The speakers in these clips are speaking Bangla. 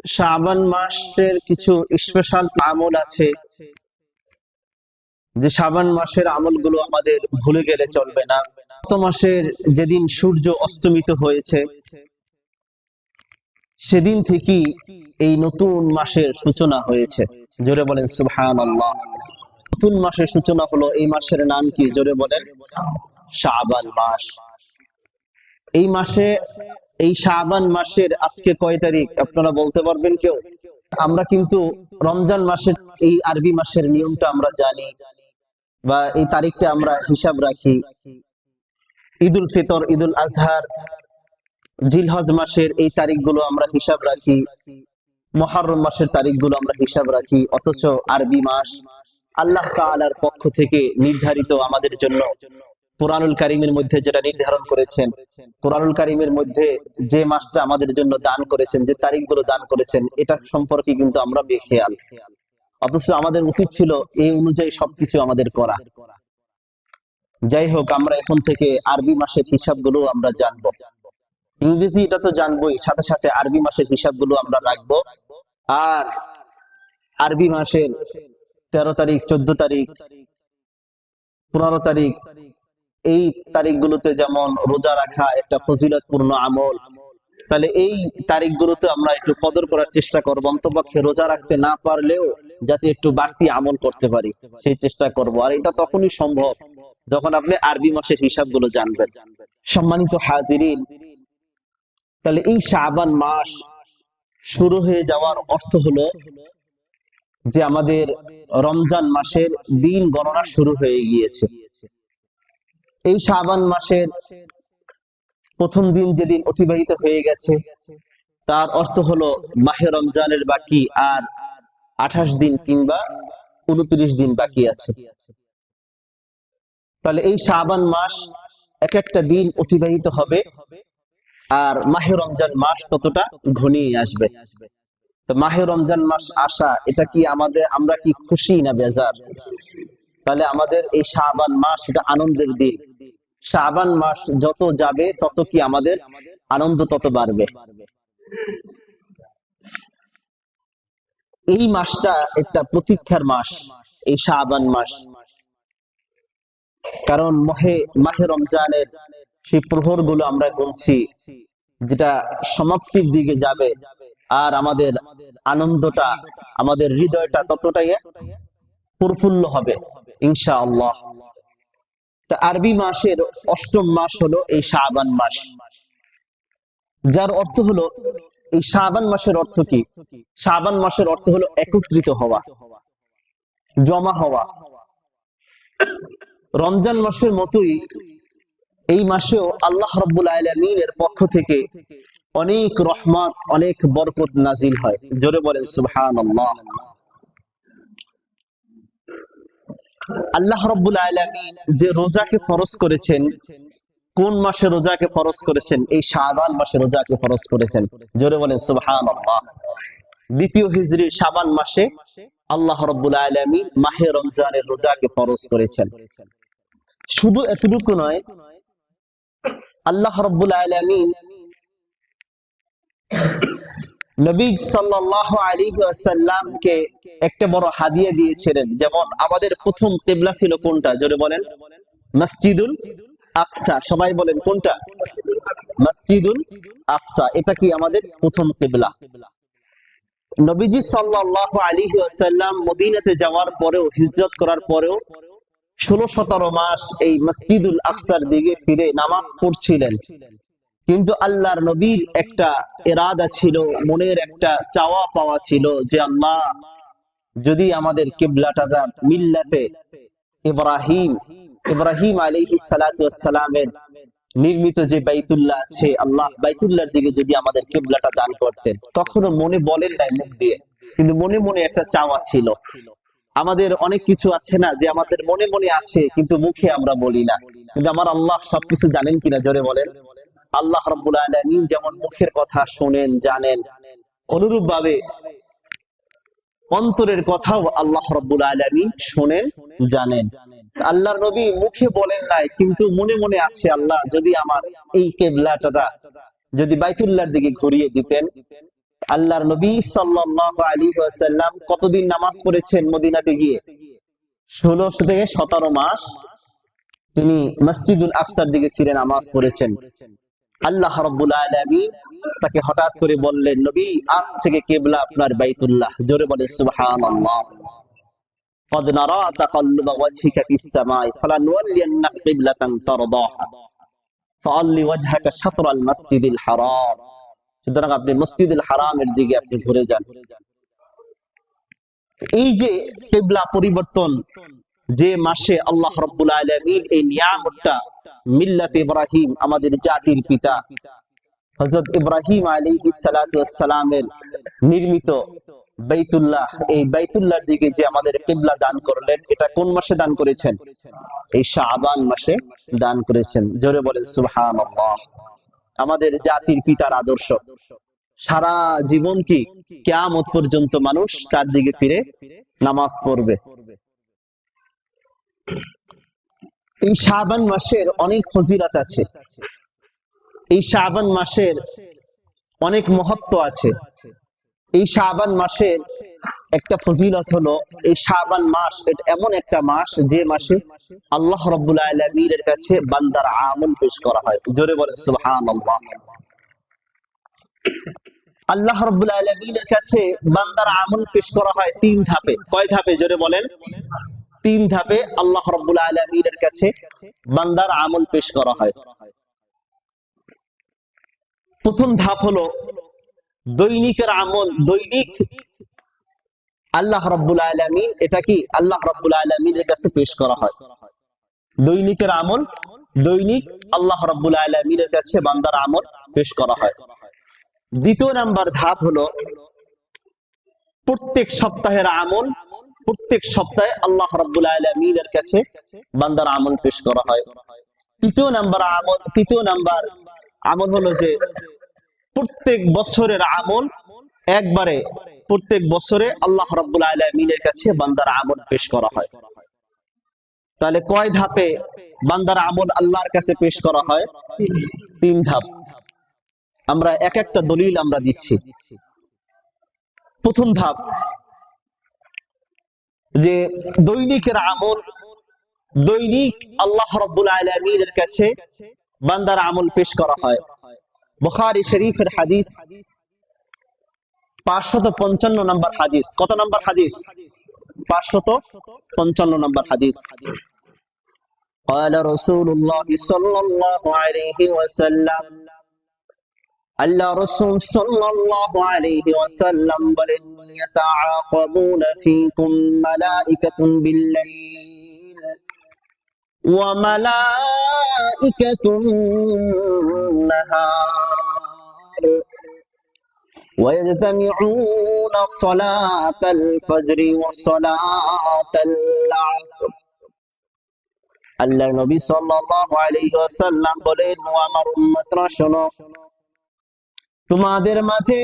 শাবান মাসের কিছু স্পেশাল আমল আছে, যে শাবান মাসের আমলগুলো আমাদের ভুলে গেলে চলবে না। গত মাসের যেদিন সূর্য অস্তমিত হয়েছে সেদিন থেকেই এই নতুন মাসের সূচনা হয়েছে। জোরে বলেন সুবহানাল্লাহ। নতুন মাসের সূচনা হলো। এই মাসের নাম কি? জোরে বলেন শাবান মাস। এই মাসে, এই শাবান মাসের আজকে কয় তারিখ আপনারা বলতে পারবেন কেউ? আমরা কিন্তু রমজান মাসের এই আরবি মাসের নিয়মটা আমরা জানি, বা এই তারিখটা আমরা হিসাব রাখি। ঈদুল ফিতর, ঈদুল আজহার, জিলহজ মাসের এই তারিখগুলো আমরা হিসাব রাখি, মুহররম মাসের তারিখগুলো আমরা হিসাব রাখি। অথচ আরবি মাস আল্লাহ তাআলার পক্ষ থেকে নির্ধারিত আমাদের জন্য কুরআনুল কারীমের মধ্যে যেটা নির্ধারণ করেছেন, কুরআনুল কারীমের মধ্যে যে মাসটা আমাদের জন্য দান করেছেন, যে তারিখগুলো দান করেছেন, এটা সম্পর্কে কিন্তু আমরা বেখেয়াল। অথচ আমাদের উচিত ছিল এই অনুযায়ী সবকিছু আমাদের করা। যাই হোক, আমরা এখন থেকে আরবি মাসের হিসাবগুলো আমরা জানবো। ইংরেজি এটা তো জানবোই, সাথে সাথে আরবি মাসের হিসাবগুলো আমরা রাখবো। আর আরবি মাসের 13 তারিখ, 14 তারিখ, 15 তারিখ, এই তারিখগুলোতে যেমন রোজা রাখা একটা ফজিলতপূর্ণ আমল, তাহলে এই তারিখগুলোতে আমরা একটু কদর করার চেষ্টা করবো। অন্তপক্ষে রোজা রাখতে না পারলেও যাতে একটু বাড়তি আমল করতে পারি সেই চেষ্টা করব। আর এটা তখনই সম্ভব যখন আপনি আরবি মাসের হিসাবগুলো জানবেন। সম্মানিত হাজিরিন, তাহলে এই শাবান মাস শুরু হয়ে যাওয়ার অর্থ হলো যে আমাদের রমজান মাসের দিন গণনা শুরু হয়ে গিয়েছে। এই শাবান মাসের প্রথম দিন যেদিন অতিবাহিত হয়ে গেছে, তার অর্থ হলো মাহে রমজানের বাকি আর 28 দিন কিংবা 29 দিন বাকি আছে। তাহলে এই শাবান মাস এক একটা দিন অতিবাহিত হবে আর মাহে রমজান মাস ততটা ঘনিয়ে আসবে। তো মাহে রমজান মাস আসা, এটা কি আমাদের, আমরা কি খুশি না বেজার? তাহলে আমাদের এই শাবান মাস এটা আনন্দের দিন। শাবান মাস যত যাবে তত কি আমাদের আনন্দ তত বাড়বে। এই মাসটা একটা প্রতীক্ষার মাস, এই শাবান মাস। কারণ মাহে রমজানের সেই প্রহর গুলো আমরা গুনছি, যেটা সমাপ্তির দিকে যাবে, আর আমাদের আনন্দটা, আমাদের হৃদয়টা ততটাই প্রফুল্ল হবে ইনশাআল্লাহ। তা আরবি মাসের অষ্টম মাস হলো এই শাবান মাস, যার অর্থ হলো, এই শাবান মাসের অর্থ কি? শাবান মাসের অর্থ হলো একত্রিত হওয়া, জমা হওয়া। রমজান মাসের মতোই এই মাসেও আল্লাহ রাব্বুল আলামিনের পক্ষ থেকে অনেক রহমত, অনেক বরকত নাজিল হয়। জোরে বলেন সুবহানাল্লাহ। আল্লাহ রাব্বুল আলামিন যে রোজাকে ফরজ করেছেন, কোন মাসে রোজাকে ফরজ করেছেন? এই শাবান মাসে রোজাকে ফরজ করেছেন। জোরে বলেন সুবহানাল্লাহ। দ্বিতীয় হিজরি শাবান মাসে আল্লাহ রাব্বুল আলামিন মাহে রমজানের রোজাকে ফরজ করেছেন। শুধু এতটুকু নয়, আল্লাহ রাব্বুল আলামিন নবী সাল্লাল্লাহু আলাইহি ওয়াসাল্লামকে একটা বড় হাদিয়া দিয়েছিলেন। যেমন আমাদের প্রথম কিবলা ছিল কোনটা? জোরে বলেন মসজিদুল আকসা। সবাই বলেন কোনটা? মসজিদুল আকসা। এটা কি আমাদের প্রথম কিবলা। নবীজি সাল্লাল্লাহু আলাইহি ওয়াসাল্লাম মদিনাতে যাওয়ার পরেও, হিজরত করার পরেও 16-17 মাস এই মসজিদুল আকসার দিকে ফিরে নামাজ পড়ছিলেন। কিন্তু আল্লাহর নবীর একটা ইরাদা ছিল, মনের একটা চাওয়া পাওয়া ছিল যে আল্লাহ, যদি আমাদের কিবলাটা মিল্লাতে ইব্রাহিম আলাইহিস সালাতু ওয়াস সালামের নির্মিত যে বাইতুল্লাহ আছে, আল্লাহ বাইতুল্লাহর দিকে যদি আমাদের কিবলাটা দান করতেন। কখনো মনে বলেন নাই মুখ দিয়ে, কিন্তু মনে মনে একটা চাওয়া ছিল। আমাদের অনেক কিছু আছে না, যে আমাদের মনে মনে আছে কিন্তু মুখে আমরা বলি না। কিন্তু আমার আল্লাহ সবকিছু জানেন কিনা? জোরে বলেন। আল্লাহ রাব্বুল আলামিন যেমন মুখের কথা শোনেন, জানেন, অনুরূপ ভাবে অন্তরের কথাও আল্লাহ রাব্বুল আলামিন শোনেন, জানেন। আল্লাহর নবী মুখে বলেন নাই, কিন্তু মনে মনে আছে, আল্লাহ যদি আমার এই কিবলাটা যদি বাইতুল্লাহর দিকে ঘুরিয়ে দিতেন, আল্লাহর নবী সাল্লাল্লাহু আলাইহি ওয়াসাল্লাম কতদিন নামাজ পড়েছেন মদিনাতে গিয়ে? 16 থেকে 17 মাস তিনি মসজিদুল আকসার দিকে ফিরে নামাজ পড়েছেন। আল্লাহ রাব্বুল আলামিন তাকে হঠাৎ করে বললেন, নবী আজ থেকে কিবলা আপনার বাইতুল্লাহ। জোরে বলে সুবহানাল্লাহ। قد نرى تقلب وجهك في السماء فلنولينك قبلة ترضاها فولِ وجهك شطر المسجد الحرام। সুতরাং আপনি মসজিদুল হারামের দিকে আপনি ঘুরে যান। এই যে কিবলা পরিবর্তন, যে মাসে আল্লাহ রাব্বুল আলামিন এই নিয়ামতটা মিল্লাত ইব্রাহিম, আমাদের জাতির পিতা হযরত ইব্রাহিম আলাইহিস সালাতু ওয়াস সালামের নির্মিত বাইতুল্লাহ, এই বাইতুল্লাহর দিকে যে আমাদের কিবলা দান করলেন, এটা কোন মাসে দান করেছেন? এই শাবান মাসে দান করেছেন। জোরে বলেন সুবহানাল্লাহ। আমাদের জাতির পিতার আদর্শ, সারা জীবন কি কিয়ামত পর্যন্ত মানুষ তার দিকে ফিরে নামাজ পড়বে। এই শাবান মাসের অনেক ফজিলত আছে, এই শাবান মাসের অনেক মহত্ব আছে। এই শাবান মাসের একটা ফজিলত হলো, এই শাবান মাস এটা এমন একটা মাস যে মাসে আল্লাহ রাব্বুল আলামিনের কাছে বান্দার আমল পেশ করা হয়। জোরে বলে সুবহানাল্লাহ। আল্লাহ রাব্বুল আলামিনের কাছে বান্দার আমল পেশ করা হয় 3 ধাপে। কয় ধাপে? জোরে বলেন। 3 ধাপে আল্লাহ রাব্বুল আলামিনের কাছে বান্দার আমল পেশ করা হয়। প্রথম ধাপ হলো দৈনিকের আমল। দৈনিক আল্লাহ রাব্বুল আলামিন, এটা কি আল্লাহ রাব্বুল আলামিনের কাছে পেশ করা হয়। দৈনিকের আমল, দৈনিক আল্লাহ রাব্বুল আলামিনের কাছে বান্দার আমল পেশ করা হয়। দ্বিতীয় নাম্বার ধাপ হলো প্রত্যেক সপ্তাহের আমল। প্রত্যেক সপ্তাহে আল্লাহ রাব্বুল আলামিনের কাছে বান্দার আমল পেশ করা হয়। তৃতীয় নাম্বার আমল হলো যে প্রত্যেক বছরের আমল একবারে, প্রত্যেক বছরে আল্লাহ রাব্বুল আলামিনের কাছে বান্দার আমল পেশ করা হয়। তাহলে কয় ধাপে বান্দার আমল আল্লাহর কাছে পেশ করা হয়? 3 ধাপ। আমরা এক একটা দলিল আমরা দিচ্ছি। প্রথম ধাপ যে দৈনিকের আমল, দৈনিক আল্লাহ রাব্বুল আলামিনের কাছে বান্দার আমল পেশ করা হয়। বুখারী শরীফের হাদিস 555 নম্বর হাদিস। কত নম্বর হাদিস? 555 নম্বর হাদিস। قال رسول الله صلى الله عليه وسلم, আল্লাহ রাসূল সাল্লাল্লাহু আলাইহি ওয়াসাল্লাম বলেন, ইয়াতাআকাবুনা ফীকুম মালাইকাতুন বিল-লাইল ওয়া মালাইকাতুন নাহার ওয়া ইয়াজতামিউনা সালাতাল ফজরি ওয়া সালাতাল আসর। আল্লাহর নবী সাল্লাল্লাহু আলাইহি ওয়াসাল্লাম বলেন, ও আমার উম্মতরা শোনো, তোমাদের মাঝে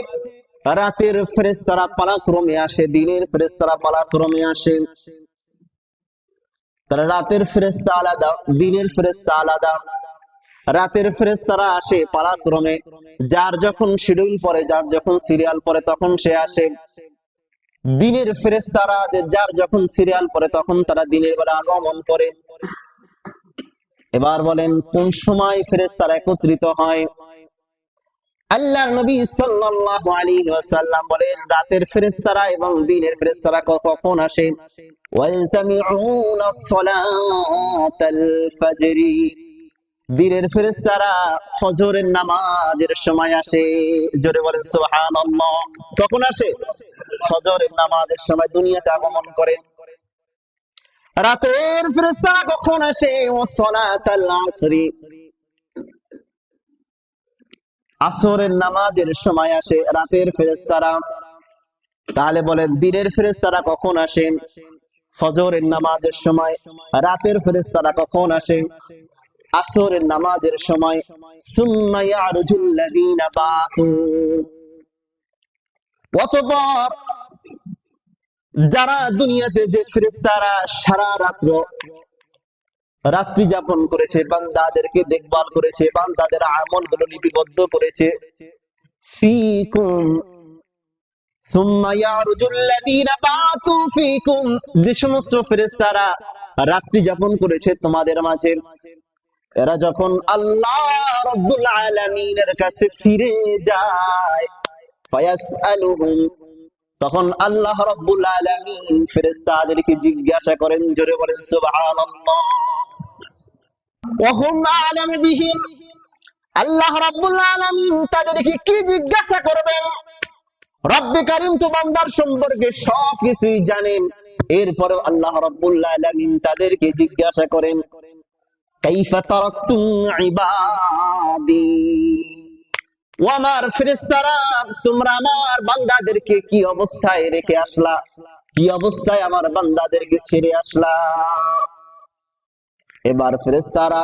রাতের ফেরেশতারা পালাক্রমে আসে, দিনের ফেরেশতারা পালাক্রমে আসে। তারা রাতের ফেরেশতা আলাদা, দিনের ফেরেশতা আলাদা। রাতের ফেরেশতারা আসে পালাক্রমে, যার যখন শিডিউল পড়ে, যার যখন সিরিয়াল পড়ে তখন সে আসে। দিনের ফেরেশতারা যার যখন সিরিয়াল পড়ে তখন তারা দিনের বেলা আগমন করে। এবার বলেন কোন সময় ফেরেশতারা একত্রিত হয়? আল্লাহর নবী সাল্লাল্লাহু আলাইহি ওয়াসাল্লাম বলেন, রাতের ফেরেশতারা এবং দিনের ফেরেশতারা কখন আসে? ওয়ালতামিউনা সালাতাল ফজরি, দিনের ফেরেশতারা ফজরের নামাজের সময় আসে। জোরে বলেন সুবহানাল্লাহ। কখন আসে? ফজরের নামাজের সময় দুনিয়াতে আগমন করে। রাতের ফেরেশতারা কখন আসে? ও সালাতাল আসরি, আসরের নামাজের সময় আসে রাতের ফেরেশতারা। তাহলে বলেন দিনের ফেরেশতারা কখন আসেন? ফজরের নামাজের সময়। রাতের ফেরেশতারা কখন আসে? আসরের নামাজের সময়। সুম্মা ইয়ারজুল লাযিনা বাতু, অতঃপর যারা দুনিয়াতে যে ফেরেশতারা সারা রাত্রি যাপন করেছে, বান্দাদেরকে দেখভাল করেছে, বান্দাদের আমলগুলো লিপিবদ্ধ করেছে, ফীকুম সুম্মা ইয়ারজুল লাযীনা বাতু ফীকুম, যে সমস্ত ফেরেশতারা রাত্রি যাপন করেছে তোমাদের মাঝে, এরা যখন আল্লাহ রাব্বুল আলামিনের কাছে ফিরে যায়, ফায়াসআলুহুম, তখন আল্লাহ রাব্বুল আলামিন ফেরেশতাদেরকে জিজ্ঞাসা করেন, জোরে বলেন সুবহানাল্লাহ। ওয়া হুম আ'লামু বিহিম, আল্লাহ রাব্বুল আলামিন তাদেরকে কি জিজ্ঞাসা করবেন? রব্বে কারীম তো বান্দার সম্পর্কে সবকিছুই জানেন, এরপরে আল্লাহ রাব্বুল আলামিন তাদেরকে জিজ্ঞাসা করেন, কাইফা তারাকতুম ইবাদি, ও আমার ফেরেশতারা, তোমরা আমার বান্দাদেরকে কি অবস্থায় রেখে আসলা, কি অবস্থায় আমার বান্দাদেরকে ছেড়ে আসলা? এবার ফেরেশতারা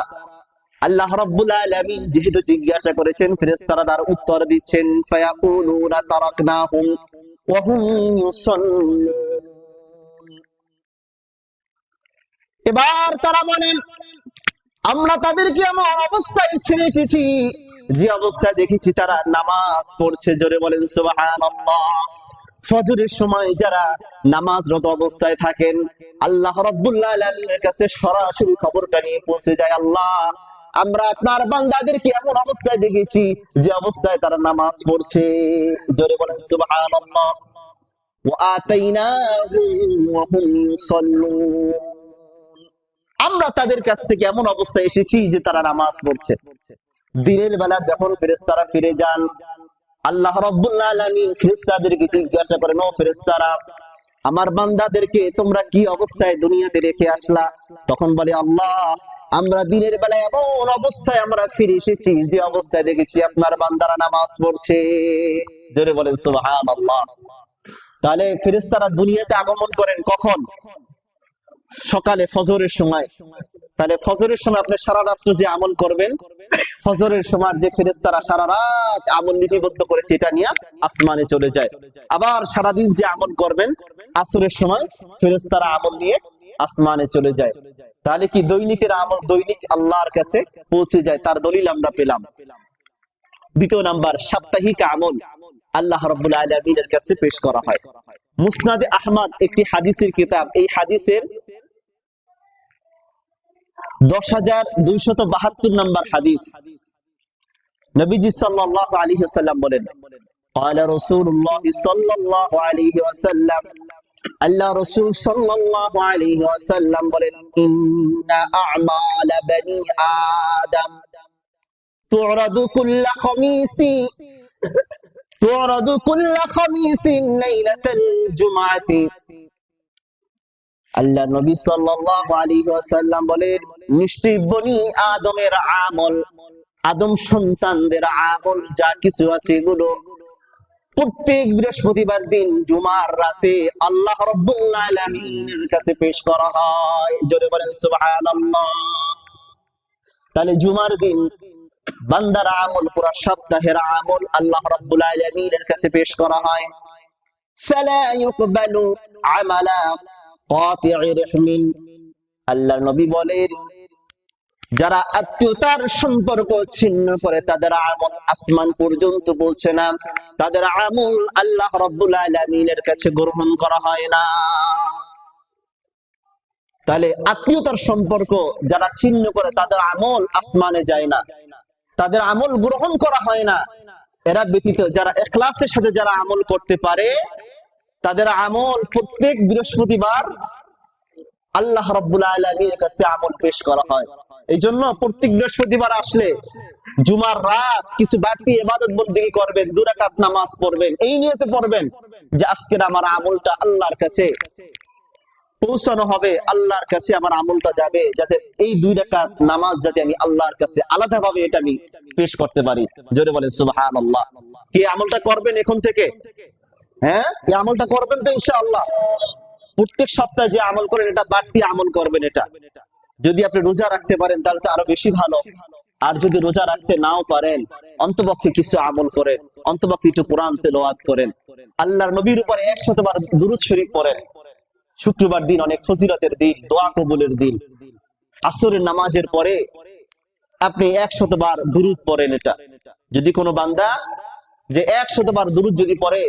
আল্লাহ রাব্বুল আলামিন যেহেতু জিজ্ঞাসা করেছেন, ফেরেশতারা তার উত্তর দিচ্ছেন, ফায়াকুলুনা তারাকনাহুম ওয়া হুম ইউসাল্লুন। এবার তারা বলেন, আমরা তাদেরকে এমন অবস্থায় ছেড়ে এসেছি যে অবস্থায় দেখেছি তারা নামাজ পড়ছে, জোরে বলেন সুবহানাল্লাহ। ফজরের সময় যারা নামাজরত অবস্থায় থাকেন, আল্লাহ রাব্বুল আলামিনের কাছে সরাসরি খবরটা নিয়ে পৌঁছে যায়, আল্লাহ আমরা আপনার বান্দাদেরকে এমন অবস্থায় দেখেছি যে অবস্থায় তারা নামাজ পড়ছে, জোরে বলেন সুবহানাল্লাহ। ওয়া আতাইনাহুম ওয়া হুম ইউসাল্লুন, আমরা তাদের কাছ থেকে এমন অবস্থায় এসেছি যে তারা নামাজ পড়ছে। দিনের বেলা যখন ফেরেশতারা ফিরে যান, আল্লাহ রাব্বুল আলামিন ফেরেশতাদেরকে জিজ্ঞাসা করেন, ও ফেরেশতারা, আমার বান্দাদেরকে তোমরা কি অবস্থায় দুনিয়াতে রেখে আসলা? তখন বলে, আল্লাহ আমরা দিনের বেলায় এমন অবস্থায় আমরা ফিরে এসেছি যে অবস্থায় দেখেছি আপনার বান্দারা নামাজ পড়ছে, জোরে বলেন সুবহানাল্লাহ। তাহলে ফেরেশতারা দুনিয়াতে আগমন করেন কখন? সকালে ফজরের সময়। তাহলে ফজরের সময় আপনি সারা রাত্র যে আমল করবেন, ফজরের সময় যে ফেরেশতারা সারা রাত আমল লিপিবদ্ধ করেছে এটা নিয়ে আসমানে চলে যায়। আবার সারাদিন যে আমল করবেন, আসরের সময় ফেরেশতারা আমল নিয়ে আসমানে চলে যায়। তাহলে কি দৈনিকের আমল দৈনিক আল্লাহর কাছে পৌঁছে যায়, তার দলিল আমরা পেলাম। দ্বিতীয় নাম্বার, সাপ্তাহিক আমল আল্লাহ রাব্বুল আলামিনের কাছে পেশ করা হয়। মুসনাদে আহমদ একটি হাদিসের কিতাব, এই হাদিসের 10,272 নম্বর হাদিস। নবীজি সাল্লাল্লাহু আলাইহি ওয়াসাল্লাম বলেন, قال رسول الله صلى الله عليه وسلم, আল্লাহ রাসূল সাল্লাল্লাহু আলাইহি ওয়াসাল্লাম বলেন, ইন্না আ'মাল বনি আদম তু'রাদু কুল্লা খামিসিন লাইলাতাল জুমআতি। আল্লাহ নবী সাল্লাল্লাহু আলাইহি ওয়াসাল্লাম বলেন, নিশ্চয়ই বনি আদমের আমল, আদম সন্তানদের আমল যা কিছু আছে এগুলো প্রত্যেক বৃহস্পতিবার দিন জুমার রাতে আল্লাহ রাব্বুল আলামিনের কাছে পেশ করা হয়, জোরে বলেন সুবহানাল্লাহ। তাহলে জুমার দিন বান্দার আমল, পুরো সপ্তাহের আমল আল্লাহ রাব্বুল আলামিনের কাছে পেশ করা হয়। ফালা ইউকবালু আমালা কাতি'i রাহমিন, আল্লাহর নবী বলেন, যারা আত্মীয়তার সম্পর্ক ছিন্ন করে তাদের আমল আসমান পর্যন্ত পৌঁছে না, তাদের আমল আল্লাহ রাব্বুল আলামিনের কাছে গ্রহণ করা হয় না। তাহলে আত্মীয়তার সম্পর্ক যারা ছিন্ন করে তাদের আমল আসমানে যায় না, তাদের আমল গ্রহণ করা হয় না। এরা ব্যতীত যারা ইখলাসের সাথে যারা আমল করতে পারে, তাদের আমল প্রত্যেক বৃহস্পতিবার আল্লাহ রাব্বুল আলামিনের কাছে আমল পেশ করা হয়। এই জন্য প্রত্যেক বৃহস্পতিবার আসলে জুমার রাত কিছু বাড়তি ইবাদত বন্দেগী করবেন, 2 রাকাত নামাজ পড়বেন, এই নিয়তে পড়বেন যে আজকের আমার আমলটা আল্লাহর কাছে পৌঁছানো হবে, আল্লাহর কাছে আমার আমলটা যাবে, যাতে এই 2 রাকাত নামাজ যাতে আমি আল্লাহর কাছে আলাদাভাবে এটা আমি পেশ করতে পারি, জোরে বলেন সুবহানাল্লাহ। কি আমলটা করবেন এখন থেকে? হ্যাঁ, এই আমলটা করবেন তো ইনশাআল্লাহ। প্রত্যেক সপ্তাহে যে আমল করেন এটা বাড়তি আমল করবেন। এটা যদি আপনি রোজা রাখতে পারেন তাহলে তো আরো বেশি ভালো, আর যদি রোজা রাখতে নাও পারেন অন্তপক্ষে কিছু আমল করেন, অন্তপক্ষে একটু কোরআন তেলাওয়াত করেন, আল্লাহর নবীর উপরে 100 বার দুরূদ শরীফ পড়েন। শুক্রবার দিন অনেক ফজিলতের দিন, দোয়া কবুলের দিন। আসরের নামাজের পরে আপনি 100 বার দুরূদ পড়েন। এটা যদি কোনো বান্দা যে 100 বার দুরূদ যদি পড়ে,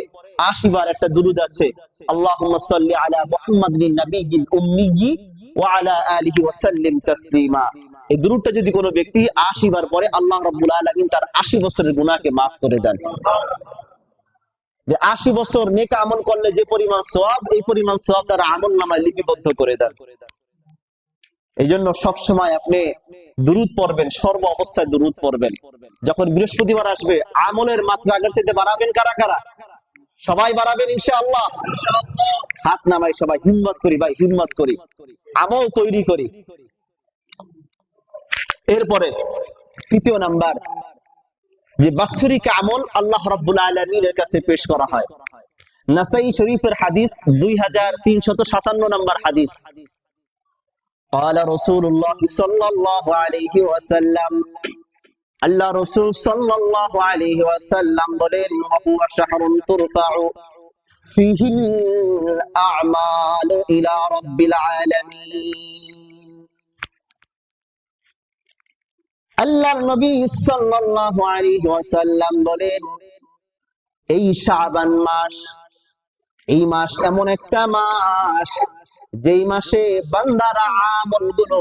80 বার একটা দুরূদ আছে, আল্লাহুম্মা সাল্লি আলা মুহাম্মাদিন নাবিয়্যিল উম্মিয়্যি ওয়া আলা আলিহি ওয়া সাল্লিম তাসলিমা। এই দুরূদটা যদি কোনো ব্যক্তি 80 বার পড়ে, আল্লাহ রাব্বুল আলামিন তার 80 বছরের গুনাহকে maaf করে দেন। যে 80 বছর নেক আমল করলে যে পরিমাণ সওয়াব, এই পরিমাণ সওয়াব তার আমলনামায় লিপিবদ্ধ করে দেন। এই জন্য সবসময় আপনি দুরূদ পড়বেন, সর্ব অবস্থায় দুরূদ পড়বেন। যখন বৃহস্পতিবার আসবে, আমলের মাত্রা আগের চাইতে বাড়াবেন। কারা কারা? সবাই বাড়াবেন ইনশাআল্লাহ। হাত নামাই সবাই, হিম্মত করি ভাই, হিম্মত করি, আমল তৈরি করি। এরপরে তৃতীয় নাম্বার, যে বাৎসরিক আমল আল্লাহ রাব্বুল আলামিনের কাছে পেশ করা হয়। নাসাই শরীফের হাদিস 2357 নম্বর হাদিস। قال رسول الله صلى الله عليه وسلم, আল্লাহ রাসূল সাল্লাল্লাহু আলাইহি ওয়াসাল্লাম বলেন, وهو شهر ترفع فيه الأعمال إلى رب العالمين। আল্লাহর নবী সাল্লাল্লাহু আলাইহি ওয়াসাল্লাম বলেন, এই শাবান মাস, এই মাস এমন একটা মাস যেই মাসে বান্দার আমলগুলো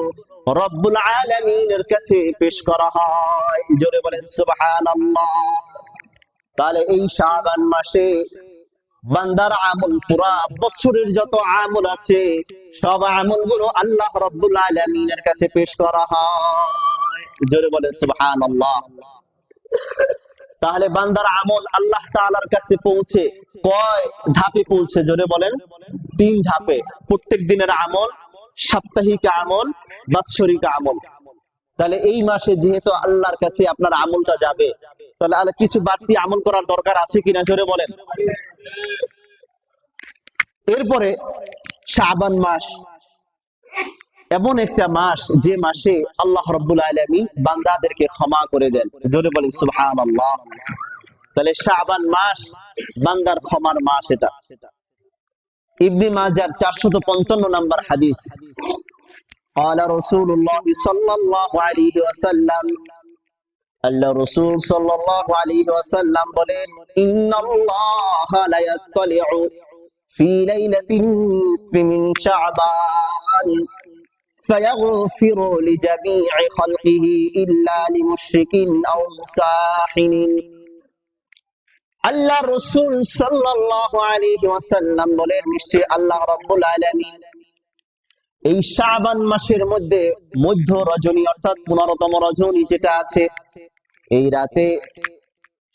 রব্বুল আলামিনের কাছে পেশ করা হয়। জোরে বলেন সুবহানাল্লাহ। তাহলে এই শাবান মাসে বান্দার আমল, পুরা বছরের যত আমল আছে সব আমলগুলো আল্লাহ রব্বুল আলামিনের কাছে পেশ করা হয়। জোরে বলেন সুবহানাল্লাহ। তাহলে বান্দার আমল আল্লাহ তাআলার কাছে পৌঁছে কয় ধাপে পৌঁছে? জোরে বলেন 3 ধাপে। প্রত্যেক দিনের আমল, সাপ্তাহিক আমল, বাৎসরিক আমল। তাহলে এই মাসে যেহেতু আল্লাহর কাছে আপনার আমলটা যাবে, তাহলে আর কিছু বাড়তি আমল করার দরকার আছে কিনা? জোরে বলেন। এরপরে শাবান মাস এমন একটা মাস যে মাসে আল্লাহ রাব্বুল আলামিন বান্দাদেরকে ক্ষমা করে দেন। জোরে বলেন সুবহানাল্লাহ। তাহলে শাবান মাস বান্দার ক্ষমার মাস। এটা ইবনে মাজাহ 455 নম্বর হাদিস। قال رسول الله صلى الله عليه وسلم, আল্লাহ রাসূল সাল্লাল্লাহু আলাইহি ওয়াসাল্লাম বলেন, ইন্নাল্লাহা লা ইয়াত্তালিউ ফি লাইলাতিন নিসফি মিন শাবান فيغفر لجميع خلقه إلا لمشرك أو مساحن। আল্লাহ রাসূল সাল্লাল্লাহু আলাইহি ওয়াসাল্লাম বলেন, নিশ্চয় আল্লাহ রাব্বুল আলামিন এই শাবান মাসের মধ্যে মধ্য রজনী অর্থাৎ 15তম রজনী যেটা আছে, এই রাতে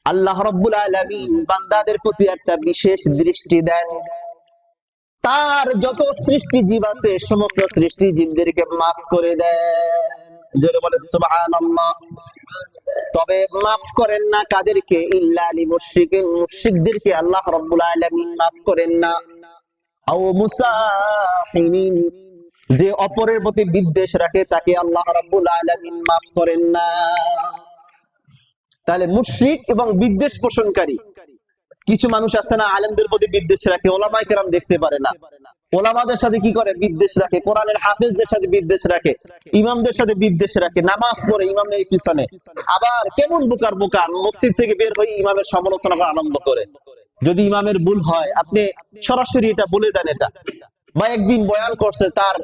আল্লাহ রাব্বুল আলামিন বান্দাদের প্রতি একটা বিশেষ দৃষ্টি দেন। তার যত সৃষ্টি জীব আছে সমস্ত সৃষ্টি জীবদেরকে মাফ করে দেন। জোরে বলেন সুবহানাল্লাহ। তবে মাফ করেন না কাদেরকে? ইল্লা লিমুশরিকিন, মুশরিকদেরকে আল্লাহ রাব্বুল আলামিন মাফ করেন না। আও মুসাহিনিন, যে অপরের প্রতি বিদ্বেষ রাখে তাকে আল্লাহ রাব্বুল আলামিন মাফ করেন না। তাহলে মুশরিক এবং বিদ্বেষ পোষণকারী কিছু মানুষ আছে না, আলেমদের প্রতি বিদ্বেষ রাখে, ওলামায়ে কেরাম দেখতে পারে না, ওলামাদের সাথে কি করে? বিদ্বেষ রাখে। কোরআনের হাফেজদের সাথে বিদ্বেষ রাখে, ইমামদের সাথে বিদ্বেষ রাখে, নামাজ পড়ে ইমামের পিছনে। আবার কেমন বোকার বোকা, মসজিদ থেকে বের হয়ে ইমামের সমালোচনা করা আরম্ভ করে। যদি ইমামের ভুল হয় আপনি সরাসরি এটা বলে দেন। এটা বা একদিন বয়ান করছে, তার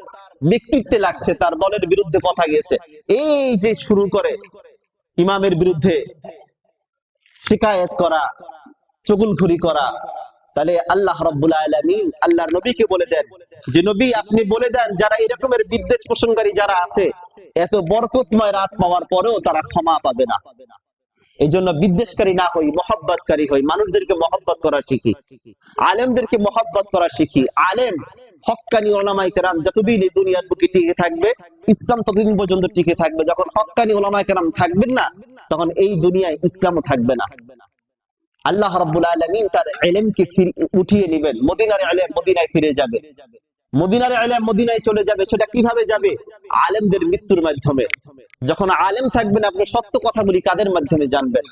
ব্যক্তিত্বে লাগছে, তার দলের বিরুদ্ধে কথা গেছে, এই যে শুরু করে ইমামের বিরুদ্ধে শিকায়েত করা, চুগলখড়ি করা। তাহলে আল্লাহ রাব্বুল আলামিন আল্লাহর নবীকে বলে দেন যে, নবী আপনি বলে দেন যারা এরকমের বিদ্বেষ পোষণকারী যারা আছে, এত বরকতময় রাত পাওয়ার পরেও তারা ক্ষমা পাবে না। এই জন্য বিদ্বেষকারী না হই, মহব্বতকারী হই। মানুষদেরকে মহব্বত করা শিখি, আলেমদেরকে মহব্বত করা শিখি। আলেম হক্কানি উলামায়ে কেরাম যতদিন এই দুনিয়ার বুকে টিকে থাকবে, ইসলাম ততদিন পর্যন্ত টিকে থাকবে। যখন হক্কানি উলামায়ে কেরাম থাকবেন না, তখন এই দুনিয়ায় ইসলামও থাকবে না। আল্লাহ রাব্বুল আলামিন তার ইলমকে উঠিয়ে নেবেন। মদিনার ইলম মদিনায় ফিরে যাবে, মদিনার ইলম মদিনায় চলে যাবে। সেটা কিভাবে যাবে? আলেমদের মৃত্যুর মাধ্যমে। যখন আলেম থাকবেন, আপনি সত্য কথাগুলি কাদের মাধ্যমে জানবেন?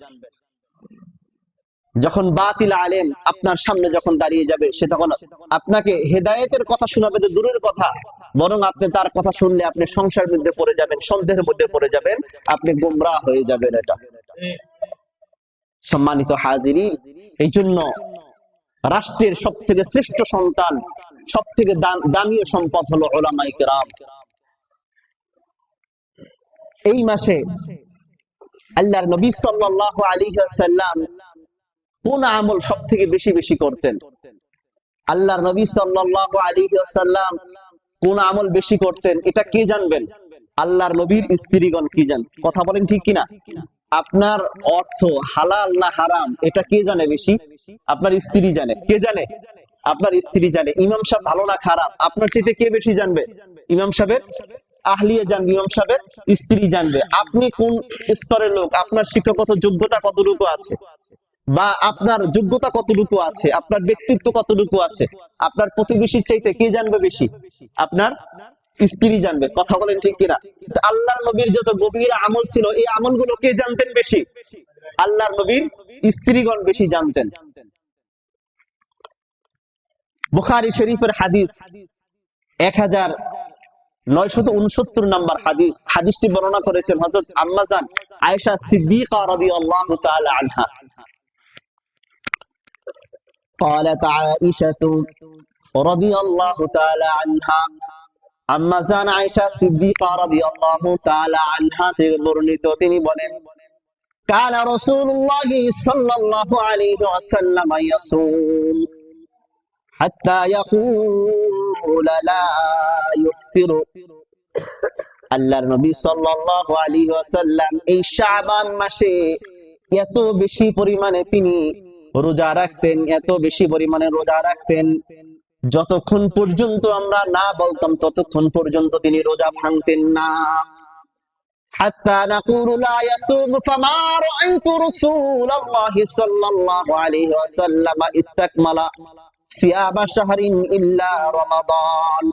যখন বাতিল আলেম আপনার সামনে যখন দাঁড়িয়ে যাবে, সে তখন আপনাকে হেদায়েতের কথা শোনাবে তো দূরের কথা, বরং আপনি তার কথা শুনলে আপনি সংশয়ের মধ্যে পড়ে যাবেন, সন্দেহের মধ্যে পড়ে যাবেন, আপনি গোমরাহ হয়ে যাবেন। এটা সম্মানিত হাজিরিন, এই জন্য রাষ্ট্রের সব থেকে শ্রেষ্ঠ সন্তান, সব থেকে দামি সম্পদ হলো উলামায়ে কেরাম। এই মাসে আল্লাহর নবী সাল্লাল্লাহু আলাইহি ওয়াসাল্লাম কোন আমল সব থেকে বেশি বেশি করতেন? আল্লাহর নবী সাল্লাল্লাহু আলাইহি ওয়াসাল্লাম কোন আমল বেশি করতেন এটা কে জানবেন? আল্লাহর নবীর স্ত্রীগণ কি জান? কথা বলেন ঠিক কিনা? আপনার অর্থ হালাল না হারাম এটা কে জানে বেশি? আপনার স্ত্রী জানে। কে জানে? আপনার স্ত্রী জানে। ইমাম সাহেব ভালো না খারাপ আপনার চাইতে কে বেশি জানবে? ইমাম সাহেবের আহলিয়ে জানবে, ইমাম সাহেবের স্ত্রী জানবে। আপনি কোন স্তরের লোক, আপনার শিক্ষাগত যোগ্যতা কতটুকু আছে, বা আপনার যোগ্যতা কতটুকু আছে, আপনার ব্যক্তিত্ব কতটুকু আছে, আপনার প্রতিবেশীর চাইতে কে জানবে বেশি? আপনার স্ত্রী জানবে। কথা বলেন ঠিক কিনা? আল্লাহর নবীর যত গভীর আমল ছিল এই আমলগুলো কে জানতেন বেশি? আল্লাহর নবীর স্ত্রীগণ বেশি জানতেন। বুখারী শরীফের হাদিস 1969 নম্বর হাদিস। হাদিসটি বর্ণনা করেছেন হযরত আম্মা জান আয়েশা সিদ্দিকা রাদিয়াল্লাহু তাআলা আনহা। قالت عائشة رضي الله تعالى عنها, আম্মা জান আয়েশা সিদ্দিকা রাদিয়াল্লাহু তাআলা আনহা থেকে বর্ণিত, তিনি বলেন কানা রাসূলুল্লাহ সাল্লাল্লাহু আলাইহি ওয়াসাল্লাম ইয়াসুম হাত্তা ইয়াকুল লা ইফতিরু। আল্লাহর নবী সাল্লাল্লাহু আলাইহি ওয়াসাল্লাম এই শাবান মাসে এত বেশি পরিমাণে তিনি রোজা রাখতেন, এত বেশি পরিমাণে রোজা রাখতেন, যতক্ষণ পর্যন্ত আমরা না বলতাম ততক্ষণ পর্যন্ত তিনি রোজা ভাঙতেন না। হাত্তা নাকুলু লা ইয়াসুম ফামা রাআইতু রাসূলুল্লাহ সাল্লাল্লাহু আলাইহি ওয়াসাল্লাম ইস্তাকমালা সিয়াবা শাহরিন ইল্লা রমাদান।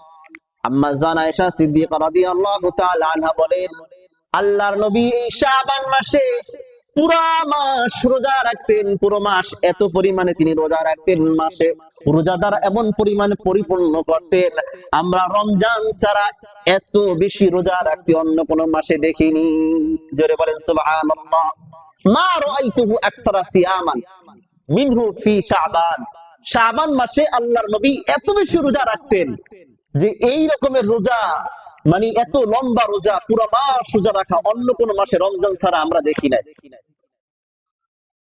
আম্মা জান আয়েশা সিদ্দিকা রাদিয়াল্লাহু তাআলা আনহা বলেন আল্লাহর নবী এই শাবান মাসে পুরা মাস রোজা রাখতেন, পুরো মাস এত পরিমাণে তিনি রোজা রাখতেন, মাসে রোজাদার এমন পরিমাণে পরিপূর্ণ করতেন আমরা রমজান ছাড়া এত বেশি রোজা রাখতে অন্য কোন মাসে দেখিনি। জোরে বলেন সুবহানাল্লাহ। মা রাআইতুহু আকসারা সিয়ামান মিনহু ফি শাবান। শাবান মাসে আল্লাহর নবী এত বেশি রোজা রাখতেন যে এই রকমের রোজা, মানে এত লম্বা রোজা, পুরো মাস রোজা রাখা অন্য কোন মাসে রমজান ছাড়া আমরা দেখি নাই।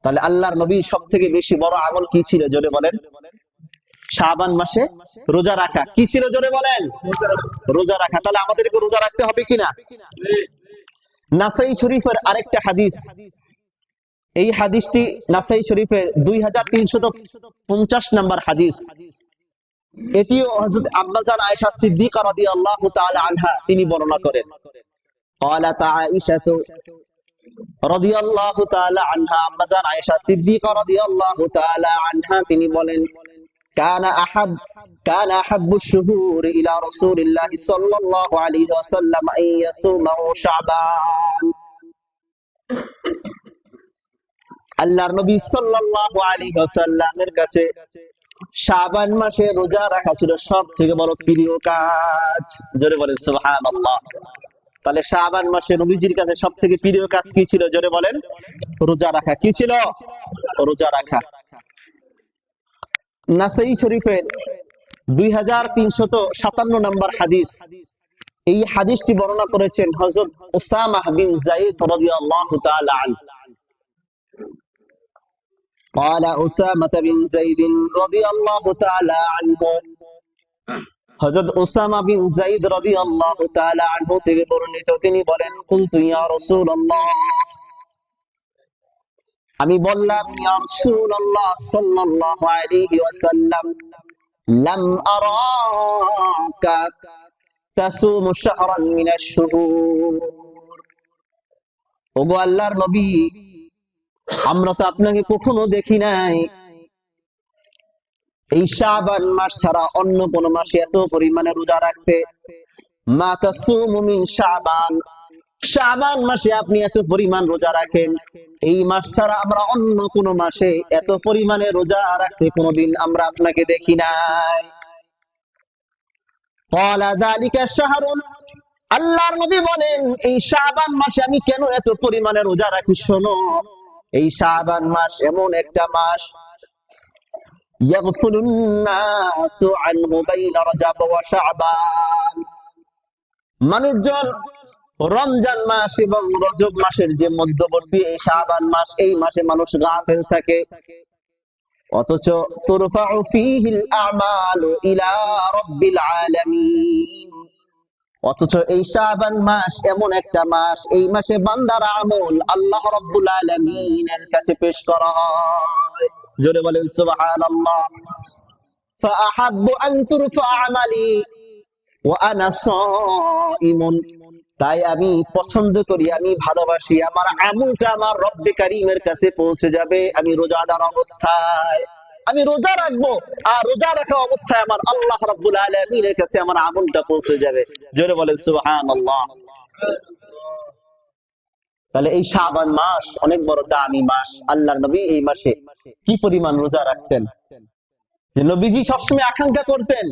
তাহলে আল্লাহর নবীর সব থেকে বেশি বড় আমল কি ছিল? জোরে বলেন। শাবান মাসে রোজা রাখা। কি ছিল? জোরে বলেন। রোজা রাখা। তাহলে আমাদেরকে রোজা রাখতে হবে কিনা? নাসাই শরীফের আরেকটা হাদিস, এই হাদিসটি নাসাই শরীফের 2350 নম্বর হাদিস। এটিও হযরত আম্মা জান আয়েশা সিদ্দিকা রাদিয়াল্লাহু তাআলা আনহা তিনি বর্ণনা করেন। قالت عائشة رضي الله تعالى عنها, আম্মা জান আয়েশা সিদ্দিকা রাদিয়াল্লাহু তাআলা আনহা তিনি বলেন كان أحب الشهور إلى رسول الله صلى الله عليه وسلم أن يصومه شعبان. আল্লাহর নবী সাল্লাল্লাহু আলাইহি ওয়াসাল্লামের কাছে শাবান মাসে রোজা রাখা ছিল সব থেকে বড় প্রিয় কাজ। জোরে বলেন সুবহানাল্লাহ। তাহলে শাবান মাসে নবীজির কাছে সব থেকে প্রিয় কাজ কি ছিল? জোরে বলেন। রোজা রাখা। কি ছিল? রোজা রাখা। নাসাই শরীফের 2357 নম্বর হাদিস। এই হাদিসটি বর্ণনা করেছেন হযরত উসামা বিন যায়েদ রাদিয়াল্লাহু তাআলা আনহু। قال أسامة بن زيد رضي الله تعالى عنه, হযরত উসামা বিন যায়েদ রাদিয়াল্লাহু তাআলা আনহু থেকে বর্ণিত, তিনি বলেন কুলতু ইয়া রাসূলুল্লাহ, আমি বললাম ইয়া রাসূলুল্লাহ সাল্লাল্লাহু আলাইহি ওয়াসাল্লাম লাম আরাকা তাসুমু শাহরান মিনাশ শুহুর। ওগো আল্লাহর নবী, আমরা তো আপনাকে কখনো দেখি নাই এই শাবান মাস ছাড়া অন্য কোন মাসে এত পরিমাণে রোজা রাখতে। মা তাসুমু মিন শাবান, শাবান মাসে আপনি এত পরিমাণ রোজা রাখেন, এই মাস ছাড়া আমরা অন্য কোন মাসে এত পরিমাণে রোজা রাখতে কোনোদিন আমরা আপনাকে দেখি নাই। ক্বালা যালিকা শাহরুন, আল্লাহর নবী বলেন এই শাবান মাসে আমি কেন এত পরিমাণে রোজা রাখি? শোনো, এই শাবান মাস এমন একটা মাস ইয়াগফুলুন নাসু আনহু বাইনা রাজাব ওয়া শাবান। মানুষজন রমজান মাস এবং রজব মাসের যে মধ্যবর্তী এই শাবান মাস, এই মাসে মানুষ গাফেল থাকে, অথচ তুরফাউ ফীহিল আমালু ইলা রাব্বিল আলামিন। অথচ এই শাবান মাস এমন একটা মাস, এই মাসে বান্দার আমল আল্লাহ রাব্বুল আলামিনের কাছে পেশ করা হয়। জোরে বলেন সুবহানাল্লাহ। ফাআহাব্বু আন তুরফা আমালি ওয়া আনা সাইমুন। তাই আমি পছন্দ করি, আমি ভালোবাসি আমার আমলটা আমার রব্বে কারীমের কাছে পৌঁছে যাবে আমি রোজাদার অবস্থায়। আমি রোজা রাখবো, আর রোজা রাখা অবস্থায় আমার আল্লাহ রাব্বুল আলামিনের কাছে আমার আমলটা পৌঁছে যাবে। জোরে বলেন সুবহানাল্লাহ। তাহলে এই শাবান মাস অনেক বড় দামি মাস। আল্লাহর নবী এই মাসে কি পরিমাণ রোজা রাখতেন, যে নবীজি সবসময় আকাঙ্ক্ষা করতেন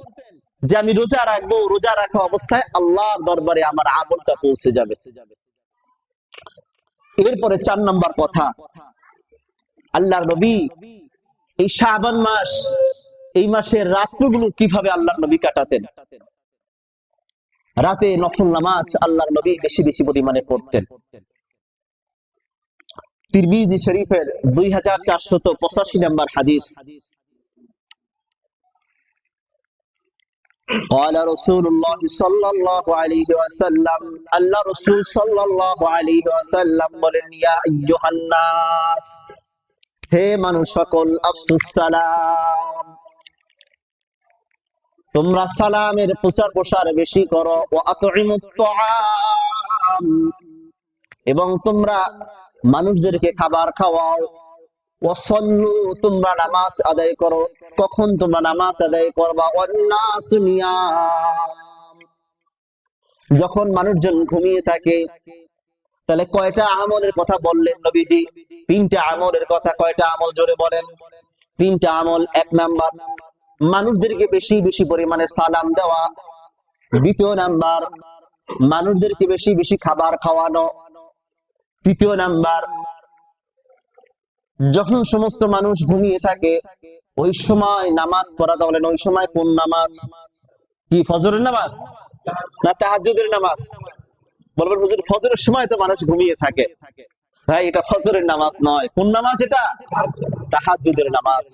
যে আমি রোজা রাখবো, রোজা রাখা অবস্থায় আল্লাহর দরবারে আমার আমলটা পৌঁছে যাবে। এরপরে 4 নম্বর কথা, আল্লাহর নবী এই শাবান মাস, এই মাসের রাতগুলো কিভাবে আল্লাহর নবী কাটাতেন। রাতে নফল নামাজ আল্লাহর নবী বেশি বেশি পরিমাণে পড়তেন। তিরমিজি শরীফের 2485 নম্বর হাদিস, قال رسول الله صلى الله عليه وسلم, আল্লাহ রাসূল সাল্লাল্লাহু আলাইহি ওয়াসাল্লাম বলেন, ইয়া আইয়ুহান নাস, হে মানুষ সকল, আফসুস সালাম, তোমরা সালামের প্রচার প্রসার বেশি করো, ওয়া আতইমুত তাআম, এবং তোমরা মানুষদেরকে খাবার খাওয়াও, ওয়া সাল্লু, তোমরা নামাজ আদায় করো। কখন তোমরা নামাজ আদায় করবা? ওয়ান নাসু নিয়াম, যখন মানুষজন ঘুমিয়ে থাকে। তাহলে কয়টা আমলের কথা বললেন নবীজি? 3টা আমলের কথা। কয়টা আমল জোরে বলেন? 3টা আমল। 1 নাম্বার, মানুষদেরকে বেশি বেশি পরিমাণে সালাম দেওয়া। 2 নাম্বার, মানুষদেরকে বেশি বেশি খাবার খাওয়ানো। 3 নাম্বার, যখন সমস্ত মানুষ ঘুমিয়ে থাকে ওই সময় নামাজ পড়া। বলেন ওই সময় কোন নামাজ? কি ফজরের নামাজ না তাহাজ্জুদের নামাজ? বলবেন হুজুর ফজরের সময় তো মানুষ ঘুমিয়ে থাকে। ভাই এটা ফজরের নামাজ নয়। কোন নামাজ এটা? তাহাজ্জুদের নামাজ।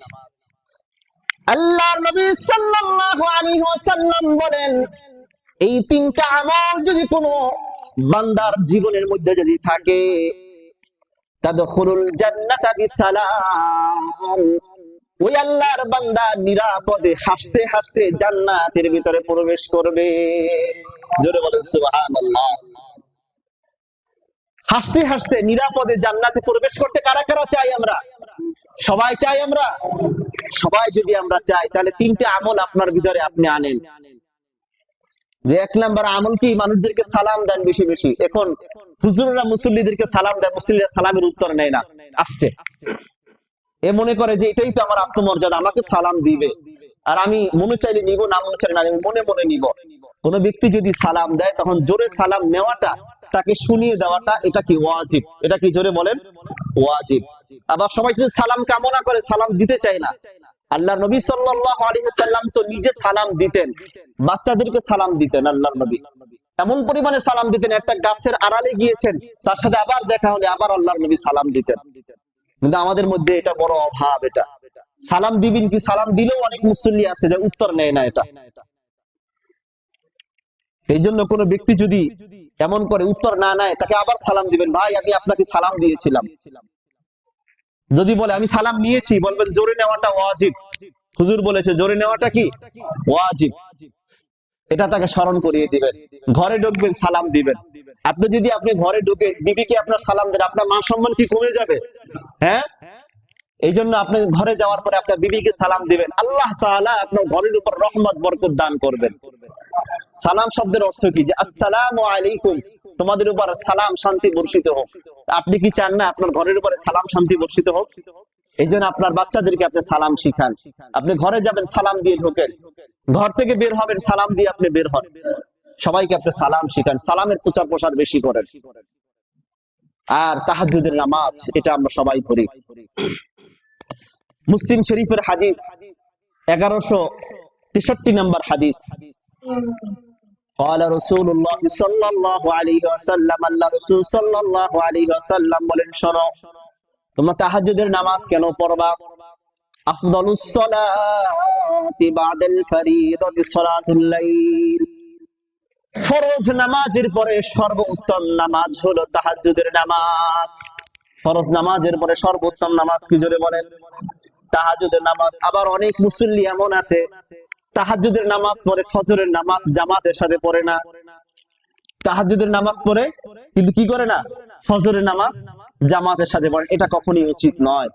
আল্লাহর নবী সাল্লাল্লাহু আলাইহি ওয়াসাল্লাম বলেন, এই 3টা আমল যদি কোনো বান্দার জীবনের মধ্যে যদি থাকে, তাদখুলুল জান্নাতা বিসালাম, ওই আল্লাহর বান্দা নিরাপদে হাসতে হাসতে জান্নাতের ভিতরে প্রবেশ করবে। জোরে বলেন সুবহানাল্লাহ। হাসতে হাসতে নিরাপদে জান্নাতে প্রবেশ করতে কারা কারা চাই? আমরা সবাই চাই। আমরা সবাই যদি আমরা চাই, তাহলে 3টা আমল আপনার ভিতরে আপনি আনেন। যে 1 নাম্বার আমল কি? মানুষদেরকে সালাম দেন বেশি বেশি। এখন হুজুররা মুসল্লিদেরকে সালাম দেয়, মুসল্লিরা সালামের উত্তর নেয় না, আসতে এ মনে করে যে এটাই তো আমার আত্মমর্যাদা, আমাকে সালাম দিবে, আর আমি মনে চাইলে নিব, না মনে চাইলে না, আমি মনে মনে নিব। কোন ব্যক্তি যদি সালাম দেয় তখন জোরে সালাম নেওয়াটা, তাকে শুনিয়ে দেওয়াটা, এটা কি ওয়াজিব। এটা কি জোরে বলেন? ওয়াজিব। আবার সবাই যদি সালাম কামনা করে, সালাম দিতে চায় না। আল্লাহর নবী সাল্লাল্লাহু আলাইহি ওয়াসাল্লাম তো নিজে সালাম দিতেন, বাচ্চাদেরকে সালাম দিতেন। আল্লাহর নবী এমন পরিমাণে সালাম দিতেন, একটা গাছের আড়ালে গিয়েছেন, তার সাথে আবার দেখা হলে আবার আল্লাহর নবী সালাম দিতেন। কিন্তু আমাদের মধ্যে এটা বড় অভাব। এটা সালাম দিবেন কি, সালাম দিলেও অনেক মুসল্লি আছে যে উত্তর নেয় না। এটা এই জন্য কোন ব্যক্তি যদি এমন করে উত্তর না নেয়, তাকে আবার সালাম দিবেন, ভাই আমি আপনাকে সালাম দিয়েছিলাম। যদি বলে আমি সালাম নিয়েছি, বলবেন জোরে নেওয়াটা ওয়াজিব। হুজুর বলেছে জোরে নেওয়াটা কি ওয়াজিব, এটা তাকে স্মরণ করিয়ে দিবেন। ঘরে ঢুকবেন, সালাম দিবেন। আপনি যদি আপনি ঘরে ঢুকে বিবিকে আপনার সালাম দেন, আপনার মান সম্মান কি কমে যাবে? হ্যাঁ, এই জন্য আপনি ঘরে যাওয়ার পরে আপনার বিবিকে সালাম দিবেন। আল্লাহ তাআলা আপনার ঘরের উপর রহমত বরকত দান করবেন। সালাম শব্দের অর্থ কি? যে আসসালামু আলাইকুম, তোমাদের উপর সালাম শান্তি বর্ষিত হোক। আপনি কি চান না আপনার ঘরের উপরে সালাম শান্তি বর্ষিত হোক? এই জন্য আপনার বাচ্চাদেরকে আপনি সালাম শিখান। আপনি ঘরে যাবেন, সালাম দিয়ে ঢোকেন। ঘর থেকে বের হবেন, সালাম দিয়ে আপনি বের হন। সবাইকে আপনি সালাম শিখান, সালামের প্রচার প্রসার বেশি করেন। আর তাহাজ্জুদের নামাজ, এটা আমরা সবাই পড়ি। মুসলিম শরীফের হাদিস, 1163 নম্বর হাদিস। قال رسول الله صلى الله عليه وسلم আল্লাহ রাসূল সাল্লাল্লাহু আলাইহি ওয়াসাল্লাম বলেন, শোনো তোমরা তাহাজ্জুদের নামাজ কেন পড়বা? আফদালুস সালাতি বাদাল ফরিদাতি সালাতুল লাইল, ফরজ নামাজের পরে সর্বোত্তম নামাজ হলো তাহাজ্জুদের নামাজ। ফরজ নামাজের পরে সর্বোত্তম নামাজ কি, জোরে বলেন? তাহাজ্জুদের নামাজ। আবার অনেক মুসল্লি এমন আছে তাহাজ্জুদের নামাজ পড়ে, ফজরের নামাজ জামাতের সাথে পড়ে না। তাহাজ্জুদের নামাজ পড়ে কিন্তু কি করে না? ফজরের নামাজ জামাতের সাথে পড়ে। এটা কখনোই উচিত নয়।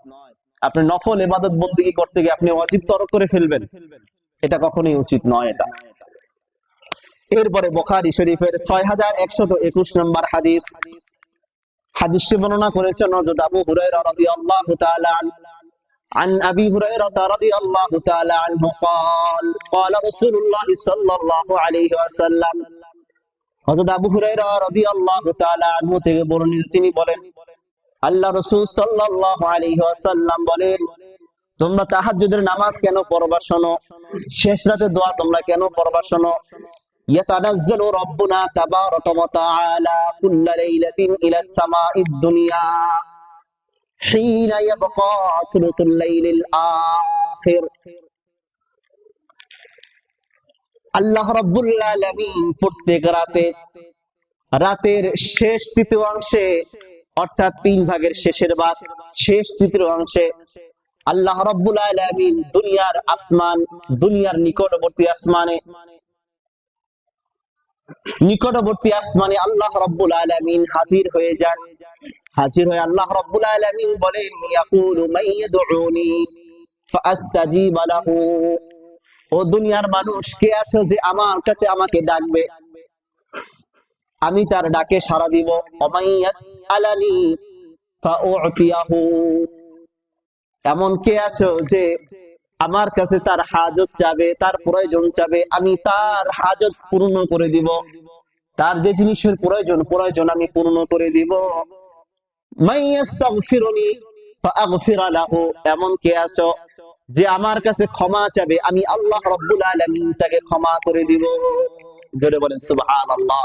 আপনি নফল ইবাদত বন্দেগী করতে গিয়ে আপনি ওয়াজিব তরক করে ফেলবেন, এটা কখনোই উচিত নয়। এটা এরপরে বুখারী শরীফের 6121 নম্বর হাদিস। হাদিসটি বর্ণনা করেছেন হযরত আবু হুরায়রা রাদিয়াল্লাহু তাআলা عن أبي هريرة رضي الله تعالى عنه قال قال رسول الله صلى الله عليه وسلم হযরত আবু হুরায়রা রাদিয়াল্লাহু তাআলা আনহু থেকে বর্ণিত, তিনি বলেন আল্লাহ রাসূল সাল্লাল্লাহু আলাইহি ওয়াসাল্লাম বলেন, তোমরা তাহাজ্জুদের নামাজ কেন পড়বা শোনো, শেষ রাতে দোয়া তোমরা কেন পড়বা শোনো। ইয়াতানাজ্জালু রাব্বুনা তাবারাকা ওয়া তাআলা কুল্লা লাইলাতিন ইলাস সামাঈদ দুনিয়া হিনা ইয়াবকা সুলুসুল লাইলিল আখির। আল্লাহ রাব্বুল আলামিন প্রত্যেক রাতের শেষ তৃতীয়াংশে, অর্থাৎ 3 ভাগের শেষের ভাগ, শেষ তৃতীয়াংশে আল্লাহ রাব্বুল আলামিন দুনিয়ার নিকটবর্তী আসমানে আল্লাহ রাব্বুল আলামিন হাজির হয়ে যান। হাজির হয়ে আল্লাহ রাব্বুল আলামিন বলেন, ইয়াকুলু মান ইয়াদউনি ফাআস্তাজিব লাহু, ও দুনিয়ার মানুষ কে আছো যে আমার কাছে আমাকে ডাকবে, আমি তার ডাকে সাড়া দিব। ওমাইয়াস আলানি ফাউতিয়াহু, এমন কে আছো যে আমার কাছে তার হাজত চাবে, তার প্রয়োজন চাবে, আমি তার হাজত পূর্ণ করে দিব। তার যে জিনিসের প্রয়োজন আমি পূর্ণ করে দিব। মাইয়াস্তাগফিরুনি ফাআগফির লাহু, এমন কে আছো যে আমার কাছে ক্ষমা চাবে, আমি আল্লাহ রাব্বুল আলামিন তাকে ক্ষমা করে দিব। জোরে বলেন সুবহানাল্লাহ।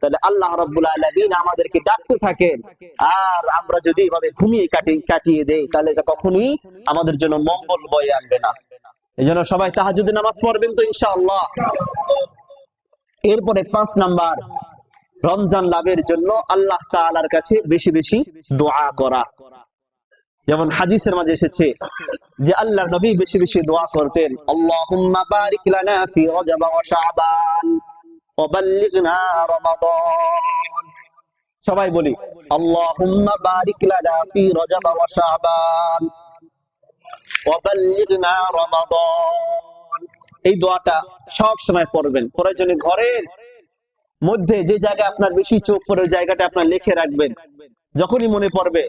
তাহলে আল্লাহ রাব্বুল আলামিন আমাদেরকে ডাকতে থাকেন, আর আমরা যদি এভাবে ঘুমিয়ে কাটিয়ে দেই তাহলে এটা কখনোই আমাদের জন্য মঙ্গল বয়ে আনবে না। এজন্য সবাই তাহাজ্জুদের নামাজ পড়বেন তো ইনশাআল্লাহ। এরপরে 5 নাম্বার, রমজান লাভের জন্য আল্লাহ তাআলার কাছে বেশি বেশি দোয়া করা। যেমন হাদিসের মাঝে এসেছে যে আল্লাহর নবী বেশি বেশি দোয়া করতেন, আল্লাহুম্মা বারিক লানা ফি রজব ওয়া শাবান ওয়া বাল্লিগনা রমাদান। সবাই বলি আল্লাহুম্মা বারিক লানা ফি রজব ওয়া শাবান ওয়া বাল্লিগনা রমাদান। এই দোয়াটা সব সময় পড়বেন। প্রয়োজনে ঘরের মধ্যে যে জায়গায় আপনার বেশি চোখ পড়ে জায়গাটা আপনার লিখে রাখবেন। যখনই মনে পড়বে,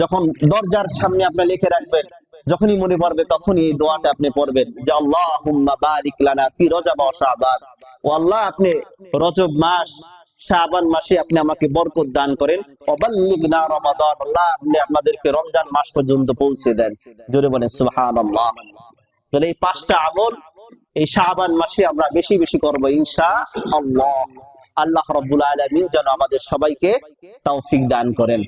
যখন দরজার সামনে আপনার লিখে রাখবেন, যখনই মনে পড়বে তখনই এই দোয়াটা আপনি পড়বেন যে আল্লাহুম্মা বারিক লানা ফি রজব ওয়া শাবান, ও আল্লাহ আপনি রজব মাস শাবান মাসে আপনি আমাকে বরকত দান করেন, ওয়া বাল্লিগনা রমাদান, আল্লাহ আপনি আমাদেরকে রমজান মাস পর্যন্ত পৌঁছে দেন। জোরে বলেন সুবহানাল্লাহ। তাহলে এই 5টা আমল এই শাবান মাসে আমরা বেশি বেশি করব ইনশাআল্লাহ। আল্লাহ রাব্বুল আলামিন যেন আমাদের সবাইকে তৌফিক দান করেন।